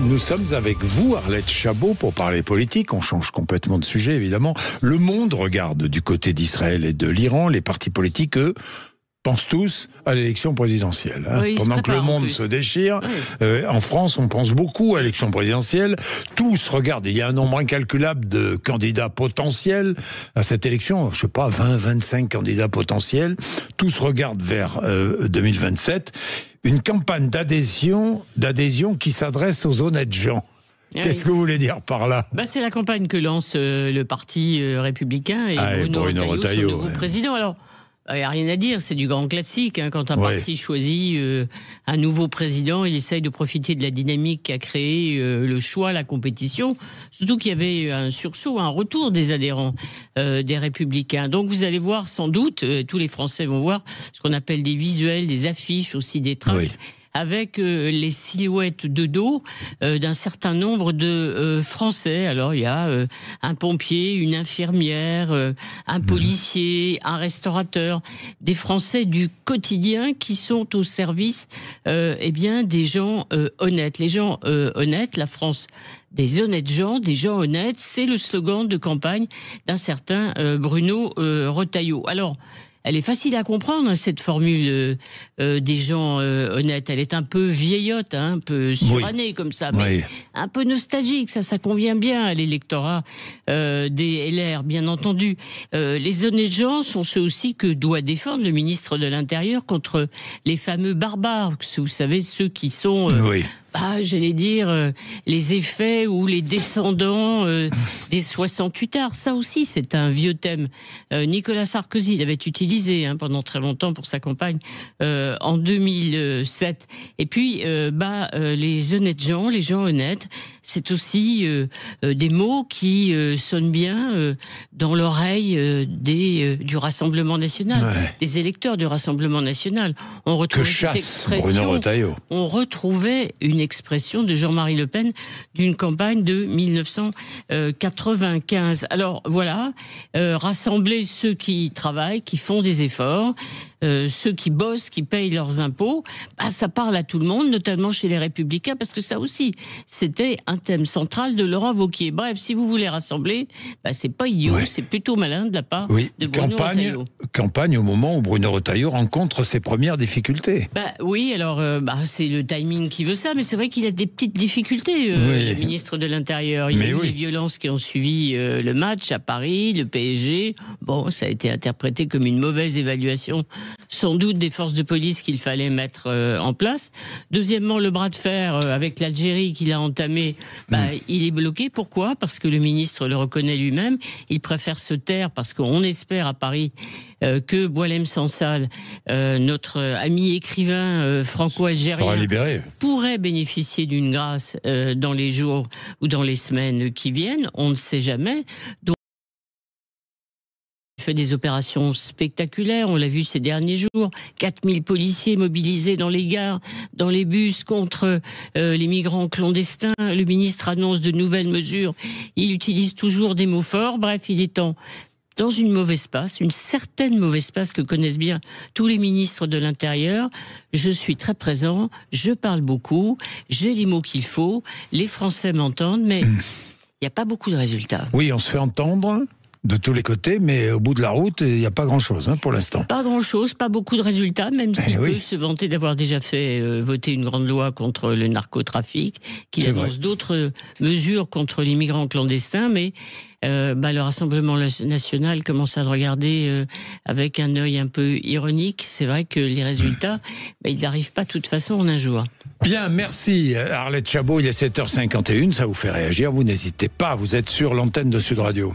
Nous sommes avec vous, Arlette Chabot, pour parler politique. On change complètement de sujet, évidemment. Le monde regarde du côté d'Israël et de l'Iran. Les partis politiques, eux, pensent tous à l'élection présidentielle. Oui, pendant que le monde se déchire, en France, on pense beaucoup à l'élection présidentielle. Tous regardent. Il y a un nombre incalculable de candidats potentiels à cette élection. Je sais pas, 20, 25 candidats potentiels. Tous regardent vers 2027. Une campagne d'adhésion qui s'adresse aux honnêtes gens. Qu'est-ce que vous voulez dire par là ? C'est la campagne que lance le parti républicain et Bruno Retailleau, son nouveau président. Alors, il n'y a rien à dire, c'est du grand classique. Quand un parti choisit un nouveau président, il essaye de profiter de la dynamique qu'a créé le choix, la compétition. Surtout qu'il y avait un sursaut, un retour des adhérents des Républicains. Donc vous allez voir sans doute, tous les Français vont voir ce qu'on appelle des visuels, des affiches, aussi des tracts. Avec les silhouettes de dos d'un certain nombre de Français. Alors il y a un pompier, une infirmière, un policier, un restaurateur, des Français du quotidien qui sont au service des gens honnêtes. Les gens honnêtes, la France des honnêtes gens, des gens honnêtes, c'est le slogan de campagne d'un certain Bruno Retailleau. Alors, elle est facile à comprendre, cette formule des gens honnêtes. Elle est un peu vieillotte, un peu surannée comme ça, mais un peu nostalgique. Ça convient bien à l'électorat des LR, bien entendu. Les honnêtes gens sont ceux aussi que doit défendre le ministre de l'Intérieur contre les fameux barbares. Vous savez, ceux qui sont... j'allais dire, les effets ou les descendants des 68 arts. Ça aussi, c'est un vieux thème. Nicolas Sarkozy l'avait utilisé pendant très longtemps pour sa campagne en 2007. Et puis, les honnêtes gens, les gens honnêtes, c'est aussi des mots qui sonnent bien dans l'oreille du Rassemblement national, des électeurs du Rassemblement national. On retrouvait cette expression. On retrouvait une expression de Jean-Marie Le Pen d'une campagne de 1995. Alors voilà, rassembler ceux qui travaillent, qui font des efforts, ceux qui bossent, qui payent leurs impôts, ça parle à tout le monde, notamment chez les Républicains, parce que ça aussi, c'était un thème central de Laurent Wauquiez. Bref, si vous voulez rassembler, c'est pas idiot, c'est plutôt malin de la part de Bruno Retailleau. Campagne au moment où Bruno Retailleau rencontre ses premières difficultés. C'est le timing qui veut ça, mais c'est vrai qu'il a des petites difficultés, le ministre de l'Intérieur. Il y a eu les violences qui ont suivi le match à Paris, le PSG. Ça a été interprété comme une mauvaise évaluation, sans doute des forces de police qu'il fallait mettre en place. Deuxièmement, le bras de fer avec l'Algérie qu'il a entamé, il est bloqué. Pourquoi ? Parce que le ministre le reconnaît lui-même. Il préfère se taire parce qu'on espère à Paris que Boualem Sansal, notre ami écrivain franco-algérien, pourrait bénéficier d'une grâce dans les jours ou dans les semaines qui viennent. On ne sait jamais. Donc, il fait des opérations spectaculaires, on l'a vu ces derniers jours, 4000 policiers mobilisés dans les gares, dans les bus contre les migrants clandestins. Le ministre annonce de nouvelles mesures, il utilise toujours des mots forts. Bref, il est dans une mauvaise passe, une certaine mauvaise passe que connaissent bien tous les ministres de l'Intérieur. Je suis très présent, je parle beaucoup, j'ai les mots qu'il faut, les Français m'entendent, mais il n'y a pas beaucoup de résultats. Oui, on se fait entendre de tous les côtés, mais au bout de la route, il n'y a pas grand-chose pour l'instant. Pas grand-chose, pas beaucoup de résultats, même s'il peut se vanter d'avoir déjà fait voter une grande loi contre le narcotrafic, qu'il annonce d'autres mesures contre les migrants clandestins, mais le Rassemblement national commence à le regarder avec un œil un peu ironique. C'est vrai que les résultats, ils n'arrivent pas de toute façon en un jour. Bien, merci Arlette Chabot, il est 7h51, ça vous fait réagir, vous n'hésitez pas, vous êtes sur l'antenne de Sud Radio.